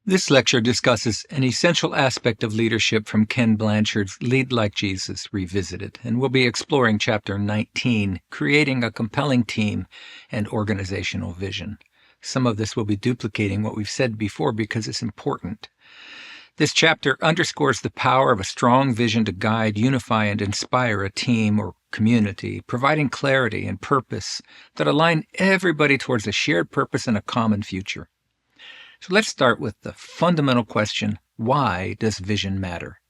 This lecture discusses an essential aspect of leadership from Ken Blanchard's Lead Like Jesus Revisited, and we'll be exploring Chapter 19, Creating a Compelling Team and Organizational Vision. Some of this will be duplicating what we've said before because it's important. This chapter underscores the power of a strong vision to guide, unify, and inspire a team or community, providing clarity and purpose that align everybody towards a shared purpose and a common future. So let's start with the fundamental question, why does vision matter?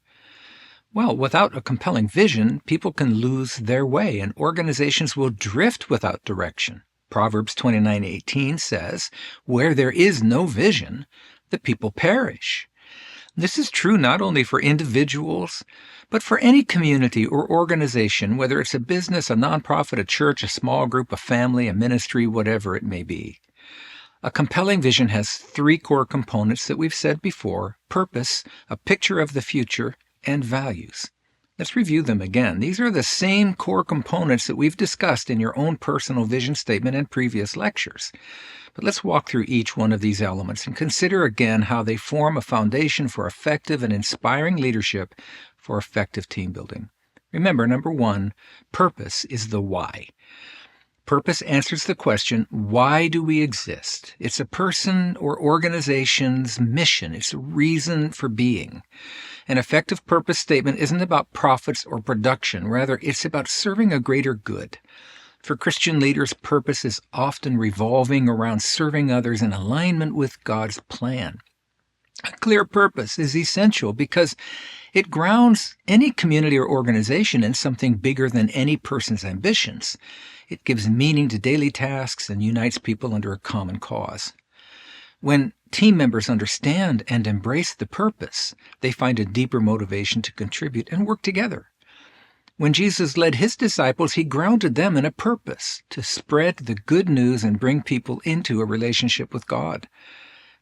Well, without a compelling vision, people can lose their way and organizations will drift without direction. Proverbs 29:18 says, "Where there is no vision, the people perish." This is true not only for individuals, but for any community or organization, whether it's a business, a nonprofit, a church, a small group, a family, a ministry, whatever it may be. A compelling vision has three core components that we've said before: purpose, a picture of the future, and values. Let's review them again. These are the same core components that we've discussed in your own personal vision statement in previous lectures. But let's walk through each one of these elements and consider again how they form a foundation for effective and inspiring leadership for effective team building. Remember, number one, purpose is the why. Purpose answers the question, why do we exist? It's a person or organization's mission. It's a reason for being. An effective purpose statement isn't about profits or production. Rather, it's about serving a greater good. For Christian leaders, purpose is often revolving around serving others in alignment with God's plan. A clear purpose is essential because it grounds any community or organization in something bigger than any person's ambitions. It gives meaning to daily tasks and unites people under a common cause. When team members understand and embrace the purpose, they find a deeper motivation to contribute and work together. When Jesus led his disciples, he grounded them in a purpose to spread the good news and bring people into a relationship with God.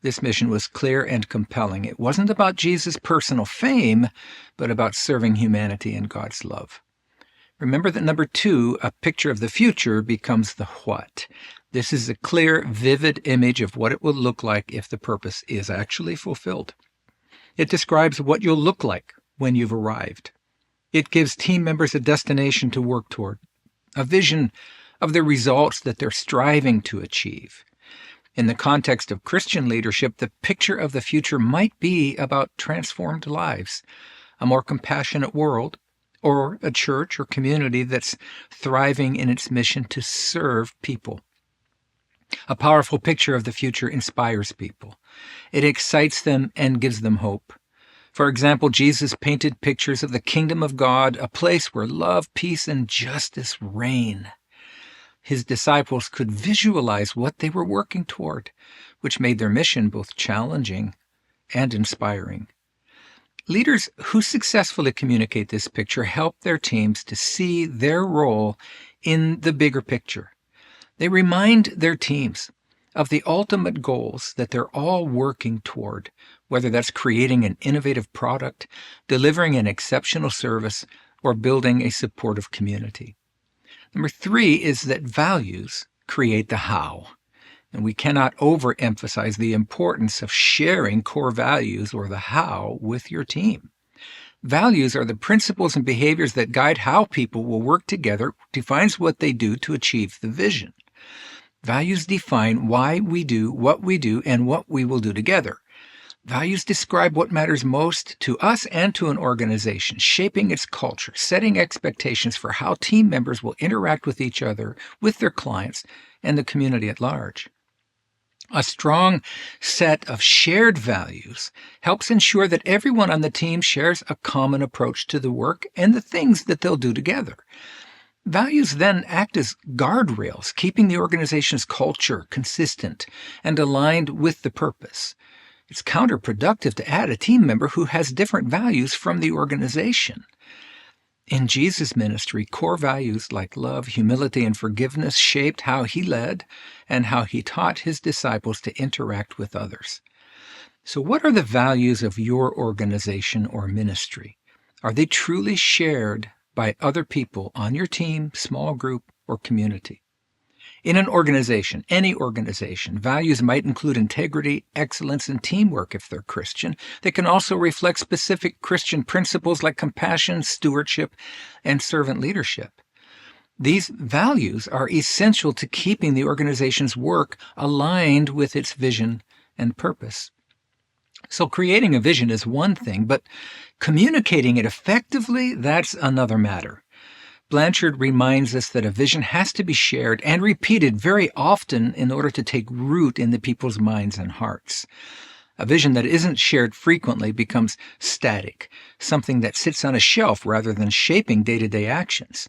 This mission was clear and compelling. It wasn't about Jesus' personal fame, but about serving humanity in God's love. Remember that number two, a picture of the future, becomes the what. This is a clear, vivid image of what it will look like if the purpose is actually fulfilled. It describes what you'll look like when you've arrived. It gives team members a destination to work toward, a vision of the results that they're striving to achieve. In the context of Christian leadership, the picture of the future might be about transformed lives, a more compassionate world, or a church or community that's thriving in its mission to serve people. A powerful picture of the future inspires people. It excites them and gives them hope. For example, Jesus painted pictures of the kingdom of God, a place where love, peace, and justice reign. His disciples could visualize what they were working toward, which made their mission both challenging and inspiring. Leaders who successfully communicate this picture help their teams to see their role in the bigger picture. They remind their teams of the ultimate goals that they're all working toward, whether that's creating an innovative product, delivering an exceptional service, or building a supportive community. Number three is that values create the how. And we cannot overemphasize the importance of sharing core values or the how with your team. Values are the principles and behaviors that guide how people will work together, defines what they do to achieve the vision. Values define why we do what we do and what we will do together. Values describe what matters most to us and to an organization, shaping its culture, setting expectations for how team members will interact with each other, with their clients, and the community at large. A strong set of shared values helps ensure that everyone on the team shares a common approach to the work and the things that they'll do together. Values then act as guardrails, keeping the organization's culture consistent and aligned with the purpose. It's counterproductive to add a team member who has different values from the organization. In Jesus' ministry, core values like love, humility, and forgiveness shaped how he led and how he taught his disciples to interact with others. So what are the values of your organization or ministry? Are they truly shared by other people on your team, small group, or community? In an organization, any organization, values might include integrity, excellence, and teamwork if they're Christian. They can also reflect specific Christian principles like compassion, stewardship, and servant leadership. These values are essential to keeping the organization's work aligned with its vision and purpose. So creating a vision is one thing, but communicating it effectively, that's another matter. Blanchard reminds us that a vision has to be shared and repeated very often in order to take root in the people's minds and hearts. A vision that isn't shared frequently becomes static, something that sits on a shelf rather than shaping day-to-day actions.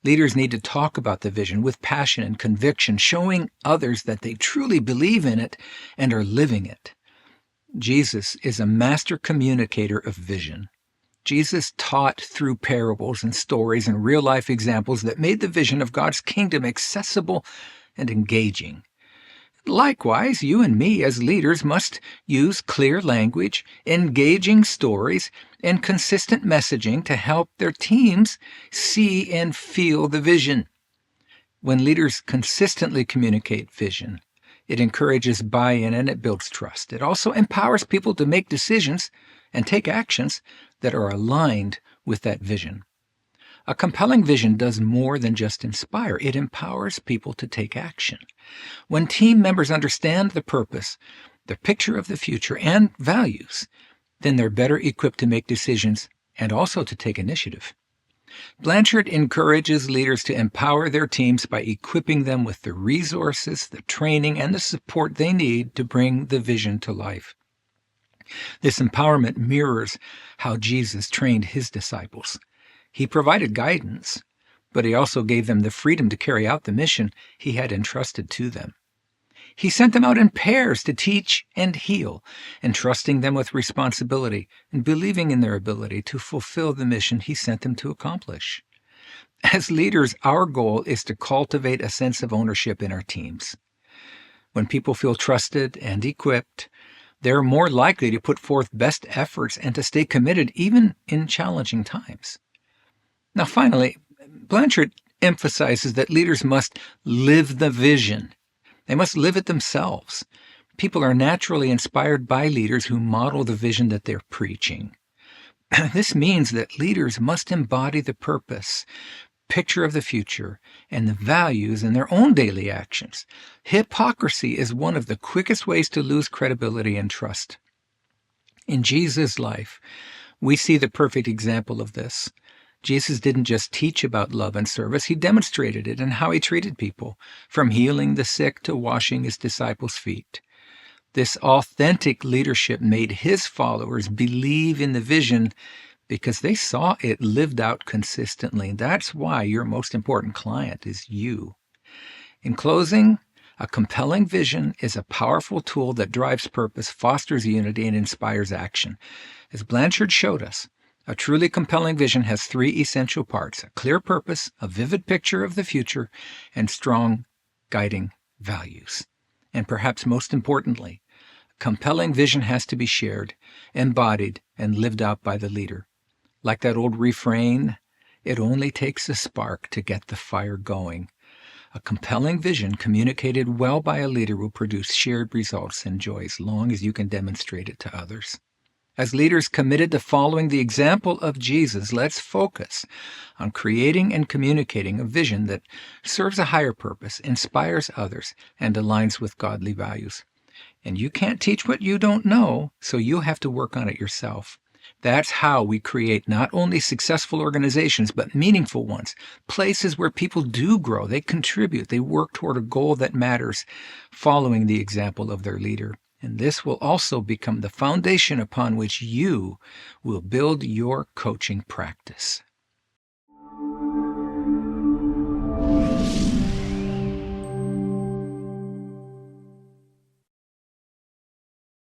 Leaders need to talk about the vision with passion and conviction, showing others that they truly believe in it and are living it. Jesus is a master communicator of vision. Jesus taught through parables and stories and real-life examples that made the vision of God's kingdom accessible and engaging. Likewise, you and me as leaders must use clear language, engaging stories, and consistent messaging to help their teams see and feel the vision. When leaders consistently communicate vision, it encourages buy-in and it builds trust. It also empowers people to make decisions and take actions that are aligned with that vision. A compelling vision does more than just inspire. It empowers people to take action. When team members understand the purpose, the picture of the future, and values, then they're better equipped to make decisions and also to take initiative. Blanchard encourages leaders to empower their teams by equipping them with the resources, the training, and the support they need to bring the vision to life. This empowerment mirrors how Jesus trained his disciples. He provided guidance, but he also gave them the freedom to carry out the mission he had entrusted to them. He sent them out in pairs to teach and heal, entrusting them with responsibility and believing in their ability to fulfill the mission he sent them to accomplish. As leaders, our goal is to cultivate a sense of ownership in our teams. When people feel trusted and equipped, they're more likely to put forth best efforts and to stay committed even in challenging times. Now, finally, Blanchard emphasizes that leaders must live the vision. They must live it themselves. People are naturally inspired by leaders who model the vision that they're preaching. This means that leaders must embody the purpose, picture of the future, and the values in their own daily actions. Hypocrisy is one of the quickest ways to lose credibility and trust. In Jesus' life, we see the perfect example of this. Jesus didn't just teach about love and service, he demonstrated it in how he treated people, from healing the sick to washing his disciples' feet. This authentic leadership made his followers believe in the vision because they saw it lived out consistently. That's why your most important client is you. In closing, a compelling vision is a powerful tool that drives purpose, fosters unity, and inspires action. As Blanchard showed us, a truly compelling vision has three essential parts: a clear purpose, a vivid picture of the future, and strong guiding values. And perhaps most importantly, a compelling vision has to be shared, embodied, and lived out by the leader. Like that old refrain, it only takes a spark to get the fire going. A compelling vision communicated well by a leader will produce shared results and joy as long as you can demonstrate it to others. As leaders committed to following the example of Jesus, let's focus on creating and communicating a vision that serves a higher purpose, inspires others, and aligns with godly values. And you can't teach what you don't know, so you'll have to work on it yourself. That's how we create not only successful organizations, but meaningful ones, places where people do grow, they contribute, they work toward a goal that matters, following the example of their leader. And this will also become the foundation upon which you will build your coaching practice.